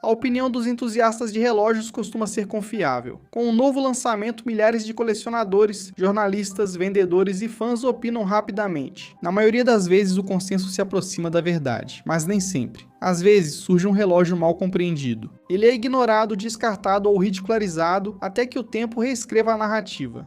A opinião dos entusiastas de relógios costuma ser confiável. Com um novo lançamento, milhares de colecionadores, jornalistas, vendedores e fãs opinam rapidamente. Na maioria das vezes, o consenso se aproxima da verdade, mas nem sempre. Às vezes, surge um relógio mal compreendido. Ele é ignorado, descartado ou ridicularizado até que o tempo reescreva a narrativa.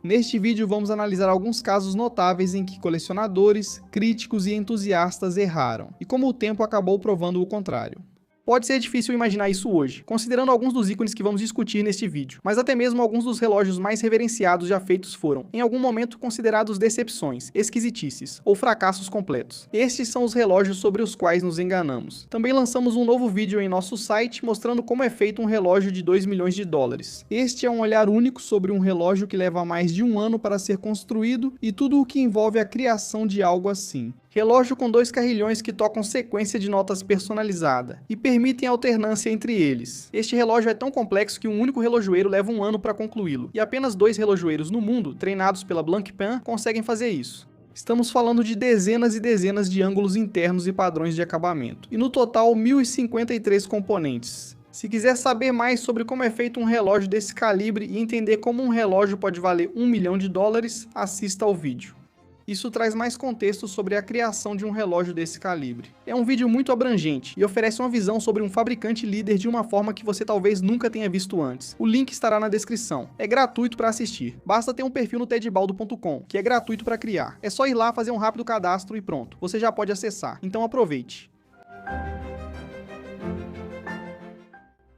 Neste vídeo vamos analisar alguns casos notáveis em que colecionadores, críticos e entusiastas erraram, e como o tempo acabou provando o contrário. Pode ser difícil imaginar isso hoje, considerando alguns dos ícones que vamos discutir neste vídeo, mas até mesmo alguns dos relógios mais reverenciados já feitos foram, em algum momento, considerados decepções, esquisitices ou fracassos completos. Estes são os relógios sobre os quais nos enganamos. Também lançamos um novo vídeo em nosso site mostrando como é feito um relógio de 2 milhões de dólares. Este é um olhar único sobre um relógio que leva mais de um ano para ser construído e tudo o que envolve a criação de algo assim. Relógio com 2 carrilhões que tocam sequência de notas personalizada e permitem alternância entre eles. Este relógio é tão complexo que um único relojoeiro leva um ano para concluí-lo, e apenas 2 relojoeiros no mundo, treinados pela Blancpain, conseguem fazer isso. Estamos falando de dezenas e dezenas de ângulos internos e padrões de acabamento, e no total 1053 componentes. Se quiser saber mais sobre como é feito um relógio desse calibre e entender como um relógio pode valer 1 milhão de dólares, assista ao vídeo. Isso traz mais contexto sobre a criação de um relógio desse calibre. É um vídeo muito abrangente e oferece uma visão sobre um fabricante líder de uma forma que você talvez nunca tenha visto antes. O link estará na descrição. É gratuito para assistir. Basta ter um perfil no tedbaldo.com, que é gratuito para criar. É só ir lá, fazer um rápido cadastro e pronto. Você já pode acessar. Então aproveite.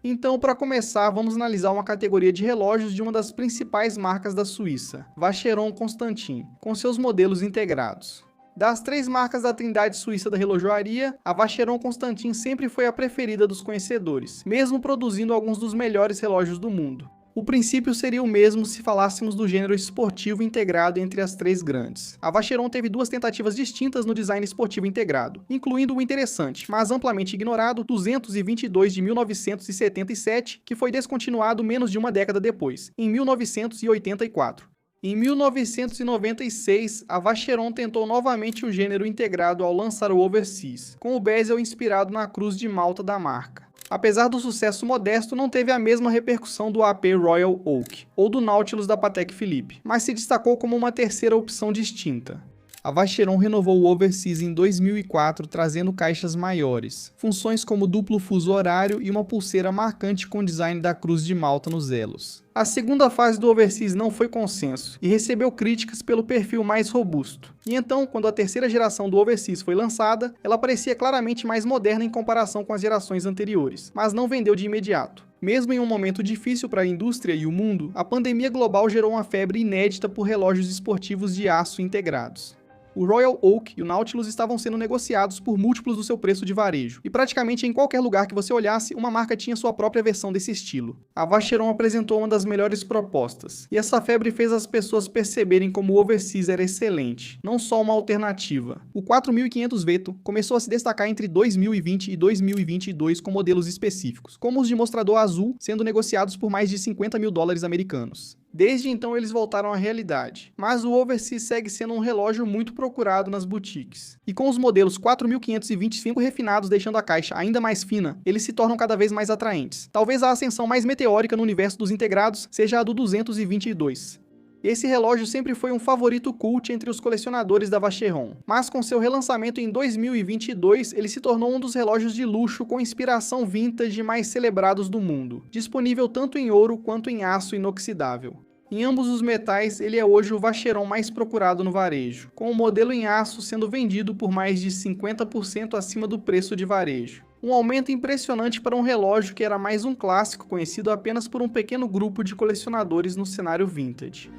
Então, para começar, vamos analisar uma categoria de relógios de uma das principais marcas da Suíça, Vacheron Constantin, com seus modelos integrados. Das 3 marcas da trindade suíça da relojoaria, a Vacheron Constantin sempre foi a preferida dos conhecedores, mesmo produzindo alguns dos melhores relógios do mundo. O princípio seria o mesmo se falássemos do gênero esportivo integrado entre as 3 grandes. A Vacheron teve 2 tentativas distintas no design esportivo integrado, incluindo o interessante, mas amplamente ignorado, 222 de 1977, que foi descontinuado menos de uma década depois, em 1984. Em 1996, a Vacheron tentou novamente o gênero integrado ao lançar o Overseas, com o bezel inspirado na cruz de Malta da marca. Apesar do sucesso modesto, não teve a mesma repercussão do AP Royal Oak, ou do Nautilus da Patek Philippe, mas se destacou como uma terceira opção distinta. A Vacheron renovou o Overseas em 2004, trazendo caixas maiores, funções como duplo fuso horário e uma pulseira marcante com o design da cruz de Malta nos elos. A segunda fase do Overseas não foi consenso, e recebeu críticas pelo perfil mais robusto. E então, quando a terceira geração do Overseas foi lançada, ela parecia claramente mais moderna em comparação com as gerações anteriores, mas não vendeu de imediato. Mesmo em um momento difícil para a indústria e o mundo, a pandemia global gerou uma febre inédita por relógios esportivos de aço integrados. O Royal Oak e o Nautilus estavam sendo negociados por múltiplos do seu preço de varejo, e praticamente em qualquer lugar que você olhasse, uma marca tinha sua própria versão desse estilo. A Vacheron apresentou uma das melhores propostas, e essa febre fez as pessoas perceberem como o Overseas era excelente, não só uma alternativa. O 4500 Veto começou a se destacar entre 2020 e 2022 com modelos específicos, como os de mostrador azul, sendo negociados por mais de 50 mil dólares americanos. Desde então eles voltaram à realidade, mas o Overseas segue sendo um relógio muito procurado nas boutiques. E com os modelos 4525 refinados deixando a caixa ainda mais fina, eles se tornam cada vez mais atraentes. Talvez a ascensão mais meteórica no universo dos integrados seja a do 222. Esse relógio sempre foi um favorito cult entre os colecionadores da Vacheron, mas com seu relançamento em 2022, ele se tornou um dos relógios de luxo com inspiração vintage mais celebrados do mundo, disponível tanto em ouro quanto em aço inoxidável. Em ambos os metais, ele é hoje o Vacheron mais procurado no varejo, com o modelo em aço sendo vendido por mais de 50% acima do preço de varejo. Um aumento impressionante para um relógio que era mais um clássico conhecido apenas por um pequeno grupo de colecionadores no cenário vintage.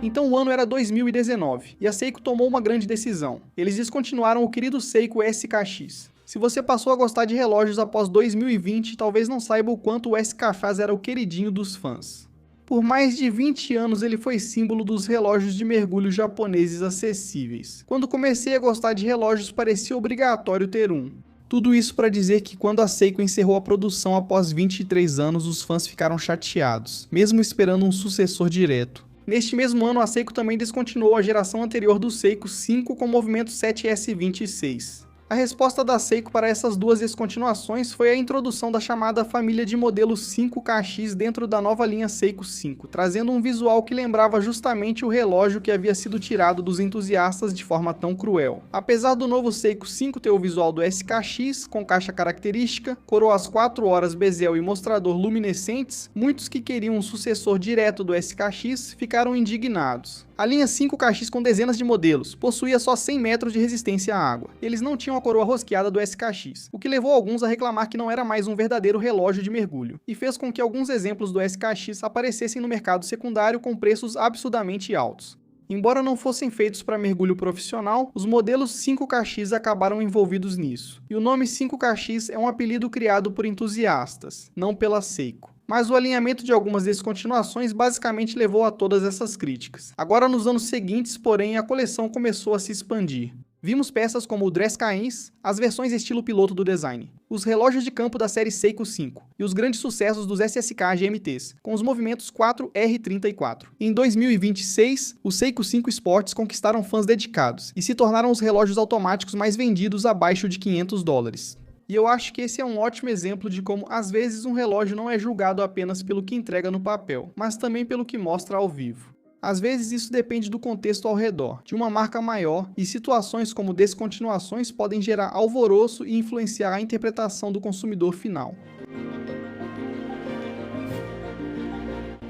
Então o ano era 2019, e a Seiko tomou uma grande decisão. Eles descontinuaram o querido Seiko SKX. Se você passou a gostar de relógios após 2020, talvez não saiba o quanto o SKX era o queridinho dos fãs. Por mais de 20 anos ele foi símbolo dos relógios de mergulho japoneses acessíveis. Quando comecei a gostar de relógios parecia obrigatório ter um. Tudo isso para dizer que quando a Seiko encerrou a produção após 23 anos, os fãs ficaram chateados, mesmo esperando um sucessor direto. Neste mesmo ano, a Seiko também descontinuou a geração anterior do Seiko 5 com o movimento 7S26. A resposta da Seiko para essas duas descontinuações foi a introdução da chamada família de modelos 5KX dentro da nova linha Seiko 5, trazendo um visual que lembrava justamente o relógio que havia sido tirado dos entusiastas de forma tão cruel. Apesar do novo Seiko 5 ter o visual do SKX, com caixa característica, coroas 4 horas bezel e mostrador luminescentes, muitos que queriam um sucessor direto do SKX ficaram indignados. A linha 5KX com dezenas de modelos possuía só 100 metros de resistência à água. Eles não tinham a coroa rosqueada do SKX, o que levou alguns a reclamar que não era mais um verdadeiro relógio de mergulho, e fez com que alguns exemplos do SKX aparecessem no mercado secundário com preços absurdamente altos. Embora não fossem feitos para mergulho profissional, os modelos 5KX acabaram envolvidos nisso. E o nome 5KX é um apelido criado por entusiastas, não pela Seiko. Mas o alinhamento de algumas descontinuações basicamente levou a todas essas críticas. Agora, nos anos seguintes, porém, a coleção começou a se expandir. Vimos peças como o Dress Cains, as versões estilo piloto do design, os relógios de campo da série Seiko 5 e os grandes sucessos dos SSK GMTs, com os movimentos 4R34. Em 2026, os Seiko 5 Sports conquistaram fãs dedicados e se tornaram os relógios automáticos mais vendidos abaixo de $500. E eu acho que esse é um ótimo exemplo de como, às vezes, um relógio não é julgado apenas pelo que entrega no papel, mas também pelo que mostra ao vivo. Às vezes isso depende do contexto ao redor, de uma marca maior, e situações como descontinuações podem gerar alvoroço e influenciar a interpretação do consumidor final.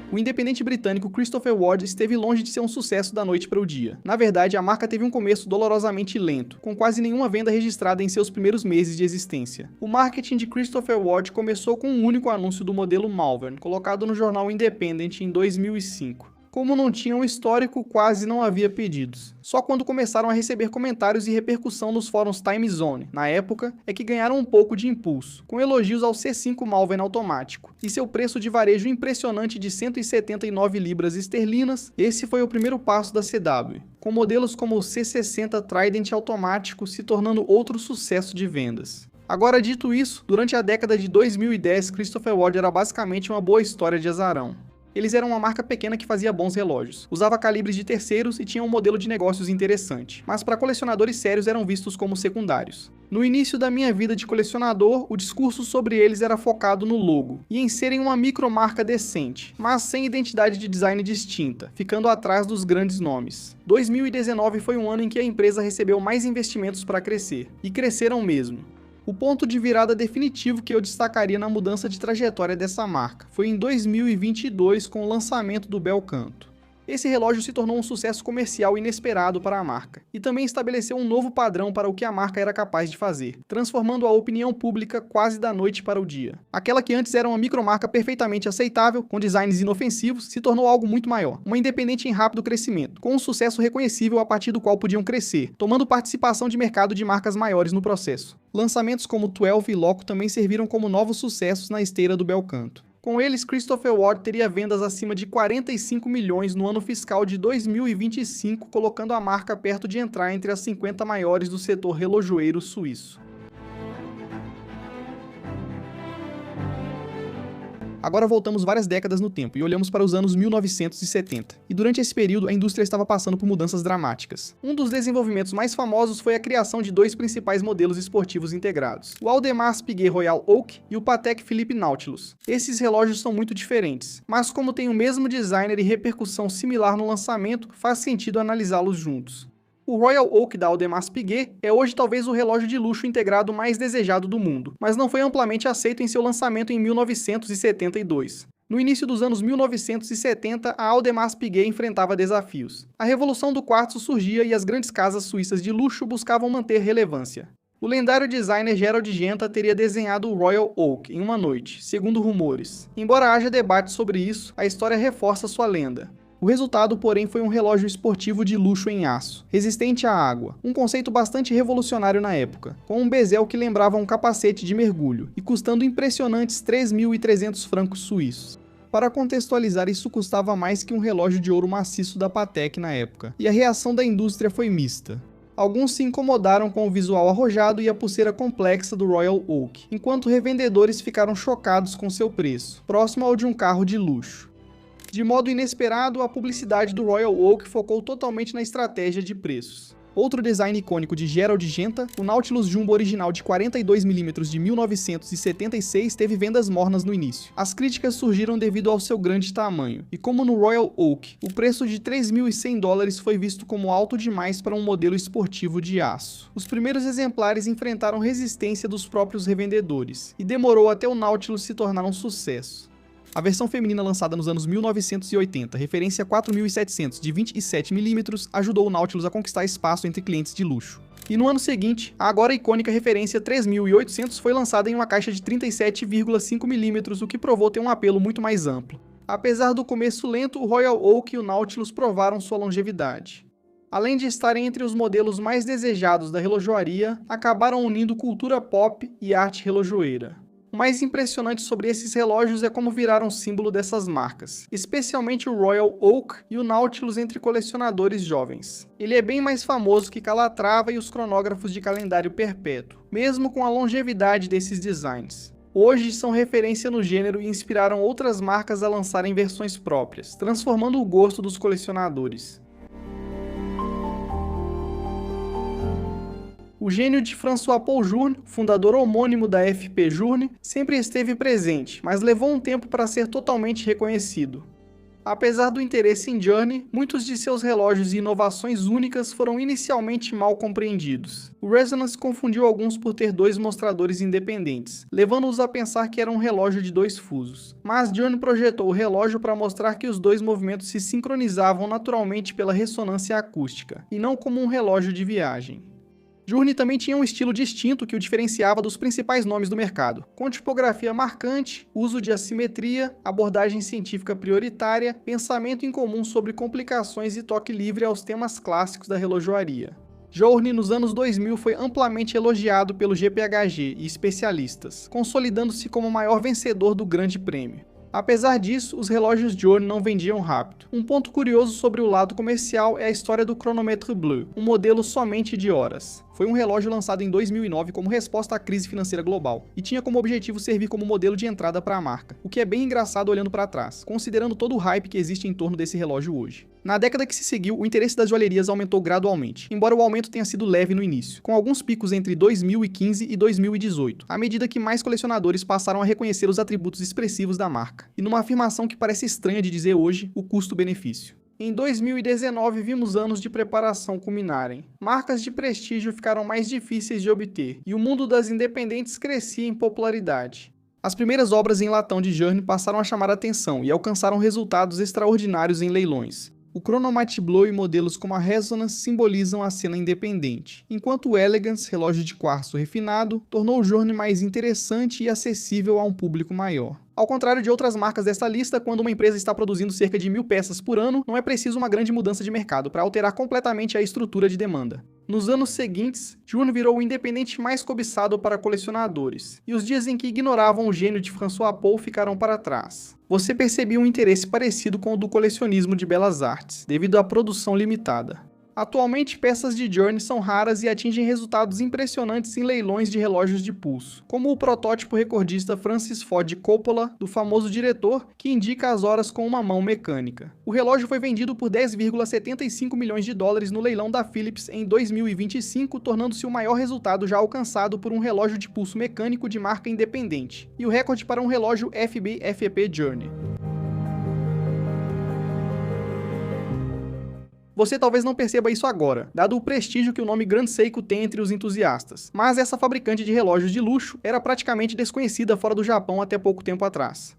O independente britânico Christopher Ward esteve longe de ser um sucesso da noite para o dia. Na verdade, a marca teve um começo dolorosamente lento, com quase nenhuma venda registrada em seus primeiros meses de existência. O marketing de Christopher Ward começou com um único anúncio do modelo Malvern, colocado no jornal Independent em 2005. Como não tinha um histórico, quase não havia pedidos. Só quando começaram a receber comentários e repercussão nos fóruns Time Zone, na época, é que ganharam um pouco de impulso, com elogios ao C5 Malvern automático. E seu preço de varejo impressionante de 179 libras esterlinas, esse foi o primeiro passo da CW, com modelos como o C60 Trident automático se tornando outro sucesso de vendas. Agora, dito isso, durante a década de 2010, Christopher Ward era basicamente uma boa história de azarão. Eles eram uma marca pequena que fazia bons relógios, usava calibres de terceiros e tinha um modelo de negócios interessante, mas para colecionadores sérios eram vistos como secundários. No início da minha vida de colecionador, o discurso sobre eles era focado no logo, e em serem uma micromarca decente, mas sem identidade de design distinta, ficando atrás dos grandes nomes. 2019 foi um ano em que a empresa recebeu mais investimentos para crescer, e cresceram mesmo. O ponto de virada definitivo que eu destacaria na mudança de trajetória dessa marca foi em 2022 com o lançamento do Bel Canto. Esse relógio se tornou um sucesso comercial inesperado para a marca, e também estabeleceu um novo padrão para o que a marca era capaz de fazer, transformando a opinião pública quase da noite para o dia. Aquela que antes era uma micromarca perfeitamente aceitável, com designs inofensivos, se tornou algo muito maior, uma independente em rápido crescimento, com um sucesso reconhecível a partir do qual podiam crescer, tomando participação de mercado de marcas maiores no processo. Lançamentos como 12 e Loco também serviram como novos sucessos na esteira do Bel Canto. Com eles, Christopher Ward teria vendas acima de 45 milhões no ano fiscal de 2025, colocando a marca perto de entrar entre as 50 maiores do setor relojoeiro suíço. Agora voltamos várias décadas no tempo e olhamos para os anos 1970. E durante esse período, a indústria estava passando por mudanças dramáticas. Um dos desenvolvimentos mais famosos foi a criação de dois principais modelos esportivos integrados, o Audemars Piguet Royal Oak e o Patek Philippe Nautilus. Esses relógios são muito diferentes, mas como tem o mesmo designer e repercussão similar no lançamento, faz sentido analisá-los juntos. O Royal Oak da Audemars Piguet é hoje talvez o relógio de luxo integrado mais desejado do mundo, mas não foi amplamente aceito em seu lançamento em 1972. No início dos anos 1970, a Audemars Piguet enfrentava desafios. A revolução do quartzo surgia e as grandes casas suíças de luxo buscavam manter relevância. O lendário designer Gerald Genta teria desenhado o Royal Oak em uma noite, segundo rumores. Embora haja debate sobre isso, a história reforça sua lenda. O resultado, porém, foi um relógio esportivo de luxo em aço, resistente à água, um conceito bastante revolucionário na época, com um bezel que lembrava um capacete de mergulho, e custando impressionantes 3.300 francos suíços. Para contextualizar, isso custava mais que um relógio de ouro maciço da Patek na época, e a reação da indústria foi mista. Alguns se incomodaram com o visual arrojado e a pulseira complexa do Royal Oak, enquanto revendedores ficaram chocados com seu preço, próximo ao de um carro de luxo. De modo inesperado, a publicidade do Royal Oak focou totalmente na estratégia de preços. Outro design icônico de Gerald Genta, o Nautilus Jumbo original de 42mm de 1976 teve vendas mornas no início. As críticas surgiram devido ao seu grande tamanho, e como no Royal Oak, o preço de $3.100 foi visto como alto demais para um modelo esportivo de aço. Os primeiros exemplares enfrentaram resistência dos próprios revendedores, e demorou até o Nautilus se tornar um sucesso. A versão feminina lançada nos anos 1980, referência 4700 de 27mm, ajudou o Nautilus a conquistar espaço entre clientes de luxo. E no ano seguinte, a agora icônica referência 3800 foi lançada em uma caixa de 37,5mm, o que provou ter um apelo muito mais amplo. Apesar do começo lento, o Royal Oak e o Nautilus provaram sua longevidade. Além de estarem entre os modelos mais desejados da relojoaria, acabaram unindo cultura pop e arte relojoeira. O mais impressionante sobre esses relógios é como viraram símbolo dessas marcas, especialmente o Royal Oak e o Nautilus entre colecionadores jovens. Ele é bem mais famoso que Calatrava e os cronógrafos de calendário perpétuo, mesmo com a longevidade desses designs. Hoje são referência no gênero e inspiraram outras marcas a lançarem versões próprias, transformando o gosto dos colecionadores. O gênio de François Paul Journe, fundador homônimo da FP Journe, sempre esteve presente, mas levou um tempo para ser totalmente reconhecido. Apesar do interesse em Journe, muitos de seus relógios e inovações únicas foram inicialmente mal compreendidos. O Resonance confundiu alguns por ter dois mostradores independentes, levando-os a pensar que era um relógio de dois fusos. Mas Journe projetou o relógio para mostrar que os dois movimentos se sincronizavam naturalmente pela ressonância acústica, e não como um relógio de viagem. Journe também tinha um estilo distinto que o diferenciava dos principais nomes do mercado, com tipografia marcante, uso de assimetria, abordagem científica prioritária, pensamento em comum sobre complicações e toque livre aos temas clássicos da relojoaria. Journe, nos anos 2000, foi amplamente elogiado pelo GPHG e especialistas, consolidando-se como o maior vencedor do Grande Prêmio. Apesar disso, os relógios Journe não vendiam rápido. Um ponto curioso sobre o lado comercial é a história do Chronomètre Bleu, um modelo somente de horas. Foi um relógio lançado em 2009 como resposta à crise financeira global, e tinha como objetivo servir como modelo de entrada para a marca, o que é bem engraçado olhando para trás, considerando todo o hype que existe em torno desse relógio hoje. Na década que se seguiu, o interesse das joalherias aumentou gradualmente, embora o aumento tenha sido leve no início, com alguns picos entre 2015 e 2018, à medida que mais colecionadores passaram a reconhecer os atributos expressivos da marca, e numa afirmação que parece estranha de dizer hoje, o custo-benefício. Em 2019, vimos anos de preparação culminarem. Marcas de prestígio ficaram mais difíceis de obter, e o mundo das independentes crescia em popularidade. As primeiras obras em latão de Journe passaram a chamar a atenção e alcançaram resultados extraordinários em leilões. O Chronomètre Bleu e modelos como a Resonance simbolizam a cena independente, enquanto o Elegance, relógio de quartzo refinado, tornou o Journe mais interessante e acessível a um público maior. Ao contrário de outras marcas desta lista, quando uma empresa está produzindo cerca de 1000 peças por ano, não é preciso uma grande mudança de mercado para alterar completamente a estrutura de demanda. Nos anos seguintes, Journe virou o independente mais cobiçado para colecionadores, e os dias em que ignoravam o gênio de François Paul ficaram para trás. Você percebia um interesse parecido com o do colecionismo de belas artes, devido à produção limitada. Atualmente, peças de Journe são raras e atingem resultados impressionantes em leilões de relógios de pulso, como o protótipo recordista Francis Ford Coppola, do famoso diretor, que indica as horas com uma mão mecânica. O relógio foi vendido por $10,75 milhões no leilão da Philips em 2025, tornando-se o maior resultado já alcançado por um relógio de pulso mecânico de marca independente, e o recorde para um relógio FB/FP Journe. Você talvez não perceba isso agora, dado o prestígio que o nome Grand Seiko tem entre os entusiastas, mas essa fabricante de relógios de luxo era praticamente desconhecida fora do Japão até pouco tempo atrás.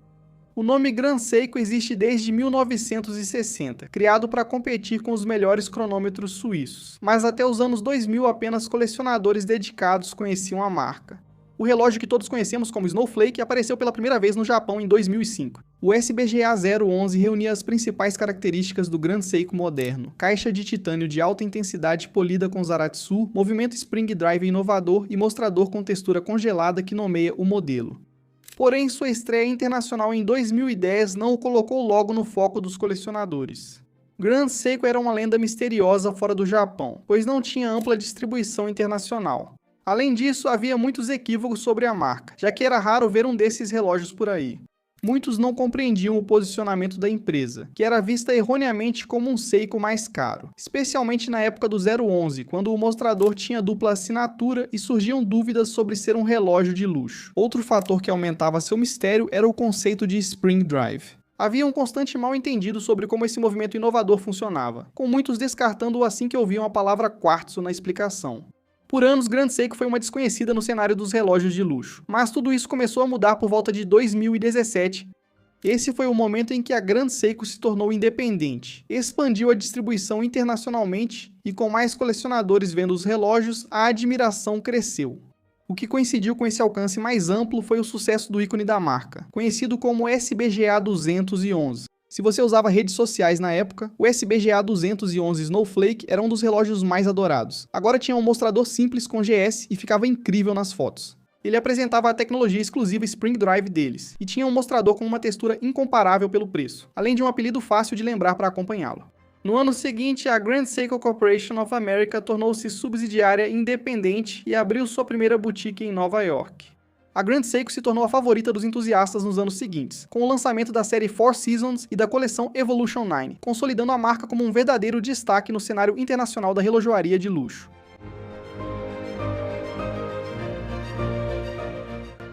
O nome Grand Seiko existe desde 1960, criado para competir com os melhores cronômetros suíços, mas até os anos 2000 apenas colecionadores dedicados conheciam a marca. O relógio que todos conhecemos como Snowflake apareceu pela primeira vez no Japão em 2005. O SBGA 011 reunia as principais características do Grand Seiko moderno: caixa de titânio de alta intensidade polida com Zaratsu, movimento spring drive inovador e mostrador com textura congelada que nomeia o modelo. Porém, sua estreia internacional em 2010 não o colocou logo no foco dos colecionadores. Grand Seiko era uma lenda misteriosa fora do Japão, pois não tinha ampla distribuição internacional. Além disso, havia muitos equívocos sobre a marca, já que era raro ver um desses relógios por aí. Muitos não compreendiam o posicionamento da empresa, que era vista erroneamente como um Seiko mais caro, especialmente na época do 011, quando o mostrador tinha dupla assinatura e surgiam dúvidas sobre ser um relógio de luxo. Outro fator que aumentava seu mistério era o conceito de Spring Drive. Havia um constante mal-entendido sobre como esse movimento inovador funcionava, com muitos descartando-o assim que ouviam a palavra quartzo na explicação. Por anos, Grand Seiko foi uma desconhecida no cenário dos relógios de luxo, mas tudo isso começou a mudar por volta de 2017. Esse foi o momento em que a Grand Seiko se tornou independente, expandiu a distribuição internacionalmente e com mais colecionadores vendo os relógios, a admiração cresceu. O que coincidiu com esse alcance mais amplo foi o sucesso do ícone da marca, conhecido como SBGA 211. Se você usava redes sociais na época, o SBGA 211 Snowflake era um dos relógios mais adorados. Agora tinha um mostrador simples com GS e ficava incrível nas fotos. Ele apresentava a tecnologia exclusiva Spring Drive deles, e tinha um mostrador com uma textura incomparável pelo preço, além de um apelido fácil de lembrar para acompanhá-lo. No ano seguinte, a Grand Seiko Corporation of America tornou-se subsidiária independente e abriu sua primeira boutique em Nova York. A Grand Seiko se tornou a favorita dos entusiastas nos anos seguintes, com o lançamento da série Four Seasons e da coleção Evolution 9, consolidando a marca como um verdadeiro destaque no cenário internacional da relojoaria de luxo.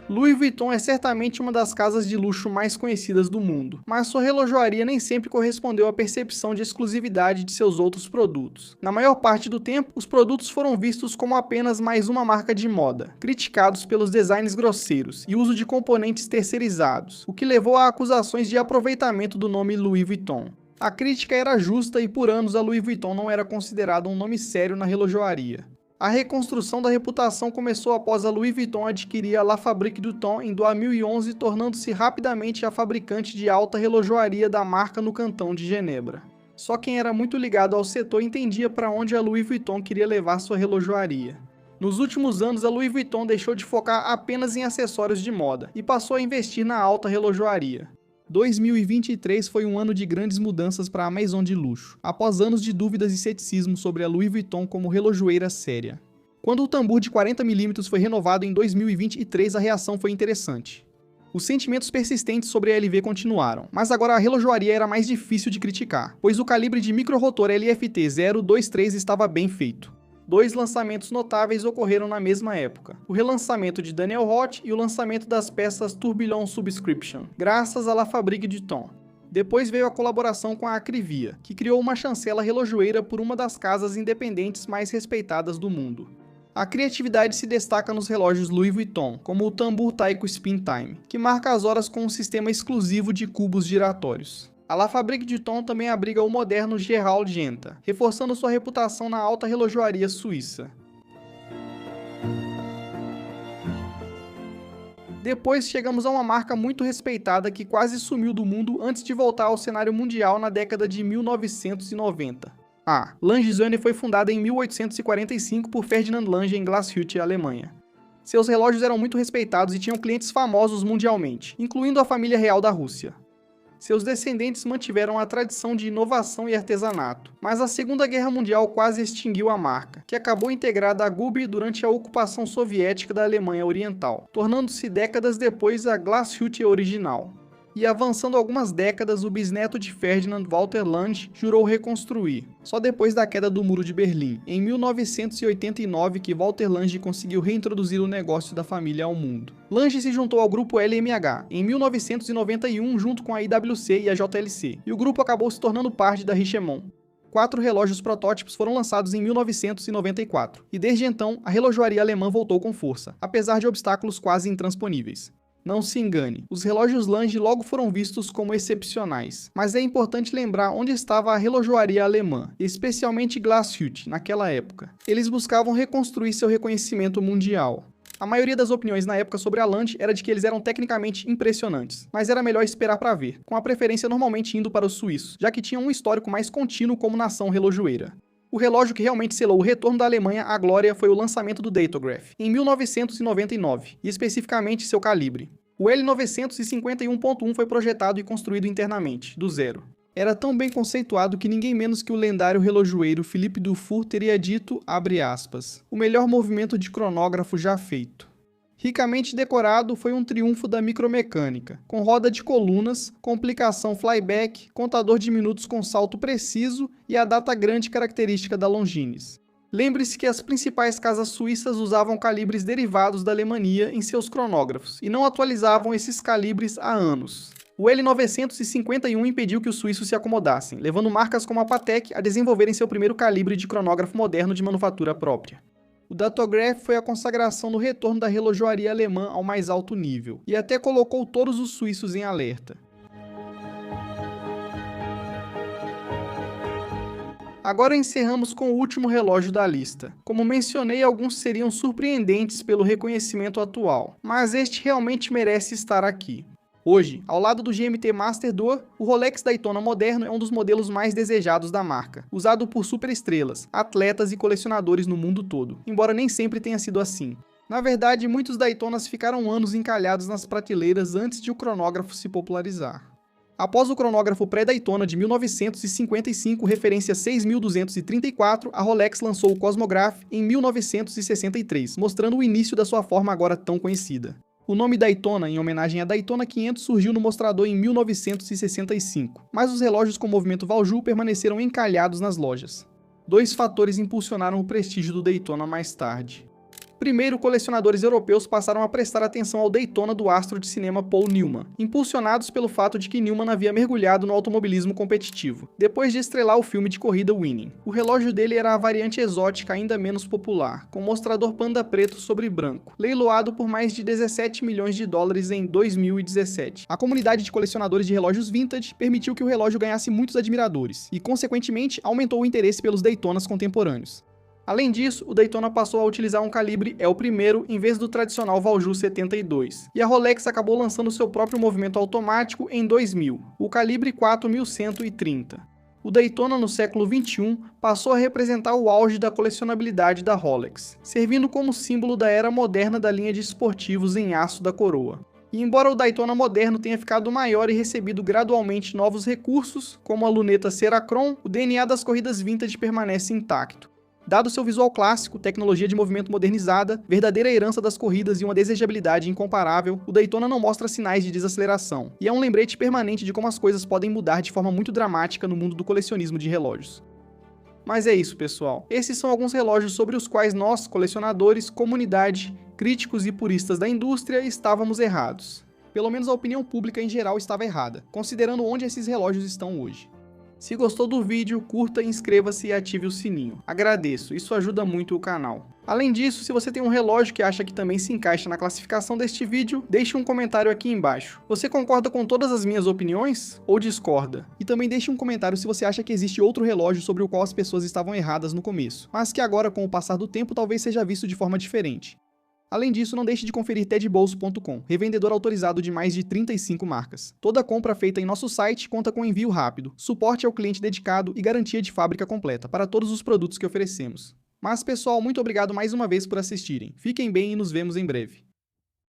Louis Vuitton é certamente uma das casas de luxo mais conhecidas do mundo, mas sua relojoaria nem sempre correspondeu à percepção de exclusividade de seus outros produtos. Na maior parte do tempo, os produtos foram vistos como apenas mais uma marca de moda, criticados pelos designs grosseiros e uso de componentes terceirizados, o que levou a acusações de aproveitamento do nome Louis Vuitton. A crítica era justa e por anos a Louis Vuitton não era considerada um nome sério na relojoaria. A reconstrução da reputação começou após a Louis Vuitton adquirir a La Fabrique du Temps em 2011, tornando-se rapidamente a fabricante de alta relojoaria da marca no cantão de Genebra. Só quem era muito ligado ao setor entendia para onde a Louis Vuitton queria levar sua relojoaria. Nos últimos anos, a Louis Vuitton deixou de focar apenas em acessórios de moda e passou a investir na alta relojoaria. 2023 foi um ano de grandes mudanças para a Maison de luxo, após anos de dúvidas e ceticismo sobre a Louis Vuitton como relojoeira séria. Quando o tambor de 40mm foi renovado em 2023, a reação foi interessante. Os sentimentos persistentes sobre a LV continuaram, mas agora a relojoaria era mais difícil de criticar, pois o calibre de microrotor LFT 023 estava bem feito. Dois lançamentos notáveis ocorreram na mesma época, o relançamento de Daniel Roth e o lançamento das peças Tourbillon Subscription, graças à La Fabrique du Temps. Depois veio a colaboração com a Acrivia, que criou uma chancela relojoeira por uma das casas independentes mais respeitadas do mundo. A criatividade se destaca nos relógios Louis Vuitton, como o Tambour Taiko Spin Time, que marca as horas com um sistema exclusivo de cubos giratórios. A La Fabrique du Temps também abriga o moderno Gerald Genta, reforçando sua reputação na alta relojoaria suíça. Depois chegamos a uma marca muito respeitada que quase sumiu do mundo antes de voltar ao cenário mundial na década de 1990. A Lange Söhne foi fundada em 1845 por Ferdinand Lange em Glashütte, Alemanha. Seus relógios eram muito respeitados e tinham clientes famosos mundialmente, incluindo a família real da Rússia. Seus descendentes mantiveram a tradição de inovação e artesanato, mas a Segunda Guerra Mundial quase extinguiu a marca, que acabou integrada à Gubi durante a ocupação soviética da Alemanha Oriental, tornando-se décadas depois a Glashütte original. E avançando algumas décadas, o bisneto de Ferdinand, Walter Lange, jurou reconstruir, só depois da queda do Muro de Berlim, em 1989, que Walter Lange conseguiu reintroduzir o negócio da família ao mundo. Lange se juntou ao grupo LMH em 1991 junto com a IWC e a JLC, e o grupo acabou se tornando parte da Richemont. 4 relógios protótipos foram lançados em 1994, e desde então a relojoaria alemã voltou com força, apesar de obstáculos quase intransponíveis. Não se engane, os relógios Lange logo foram vistos como excepcionais, mas é importante lembrar onde estava a relojoaria alemã, especialmente Glashütte, naquela época. Eles buscavam reconstruir seu reconhecimento mundial. A maioria das opiniões na época sobre a Lange era de que eles eram tecnicamente impressionantes, mas era melhor esperar para ver, com a preferência normalmente indo para os suíços, já que tinham um histórico mais contínuo como nação relojoeira. O relógio que realmente selou o retorno da Alemanha à glória foi o lançamento do Datograph, em 1999, e especificamente seu calibre. O L951.1 foi projetado e construído internamente, do zero. Era tão bem conceituado que ninguém menos que o lendário relojoeiro Philippe Dufour teria dito, abre aspas, o melhor movimento de cronógrafo já feito. Ricamente decorado, foi um triunfo da micromecânica, com roda de colunas, complicação flyback, contador de minutos com salto preciso e a data grande característica da Longines. Lembre-se que as principais casas suíças usavam calibres derivados da Alemanha em seus cronógrafos, e não atualizavam esses calibres há anos. O L951 impediu que os suíços se acomodassem, levando marcas como a Patek a desenvolverem seu primeiro calibre de cronógrafo moderno de manufatura própria. O Datograph foi a consagração do retorno da relojoaria alemã ao mais alto nível, e até colocou todos os suíços em alerta. Agora encerramos com o último relógio da lista. Como mencionei, alguns seriam surpreendentes pelo reconhecimento atual, mas este realmente merece estar aqui. Hoje, ao lado do GMT Master Door, o Rolex Daytona moderno é um dos modelos mais desejados da marca, usado por superestrelas, atletas e colecionadores no mundo todo, embora nem sempre tenha sido assim. Na verdade, muitos Daytonas ficaram anos encalhados nas prateleiras antes de o cronógrafo se popularizar. Após o cronógrafo pré-Daytona de 1955, referência 6234, a Rolex lançou o Cosmograph em 1963, mostrando o início da sua forma agora tão conhecida. O nome Daytona, em homenagem à Daytona 500, surgiu no mostrador em 1965, mas os relógios com movimento Valjoux permaneceram encalhados nas lojas. Dois fatores impulsionaram o prestígio do Daytona mais tarde. Primeiro, colecionadores europeus passaram a prestar atenção ao Daytona do astro de cinema Paul Newman, impulsionados pelo fato de que Newman havia mergulhado no automobilismo competitivo, depois de estrelar o filme de corrida Winning. O relógio dele era a variante exótica ainda menos popular, com mostrador panda preto sobre branco, leiloado por mais de 17 milhões de dólares em 2017. A comunidade de colecionadores de relógios vintage permitiu que o relógio ganhasse muitos admiradores, e consequentemente aumentou o interesse pelos Daytonas contemporâneos. Além disso, o Daytona passou a utilizar um calibre L1 em vez do tradicional Valjoux 72, e a Rolex acabou lançando seu próprio movimento automático em 2000, o calibre 4130. O Daytona no século XXI passou a representar o auge da colecionabilidade da Rolex, servindo como símbolo da era moderna da linha de esportivos em aço da coroa. E embora o Daytona moderno tenha ficado maior e recebido gradualmente novos recursos, como a luneta Cerachron, o DNA das corridas vintage permanece intacto. Dado seu visual clássico, tecnologia de movimento modernizada, verdadeira herança das corridas e uma desejabilidade incomparável, o Daytona não mostra sinais de desaceleração, e é um lembrete permanente de como as coisas podem mudar de forma muito dramática no mundo do colecionismo de relógios. Mas é isso, pessoal. Esses são alguns relógios sobre os quais nós, colecionadores, comunidade, críticos e puristas da indústria, estávamos errados. Pelo menos a opinião pública em geral estava errada, considerando onde esses relógios estão hoje. Se gostou do vídeo, curta, inscreva-se e ative o sininho. Agradeço, isso ajuda muito o canal. Além disso, se você tem um relógio que acha que também se encaixa na classificação deste vídeo, deixe um comentário aqui embaixo. Você concorda com todas as minhas opiniões? Ou discorda? E também deixe um comentário se você acha que existe outro relógio sobre o qual as pessoas estavam erradas no começo, mas que agora, com o passar do tempo, talvez seja visto de forma diferente. Além disso, não deixe de conferir tedbolso.com, revendedor autorizado de mais de 35 marcas. Toda compra feita em nosso site conta com envio rápido, suporte ao cliente dedicado e garantia de fábrica completa para todos os produtos que oferecemos. Mas pessoal, muito obrigado mais uma vez por assistirem. Fiquem bem e nos vemos em breve.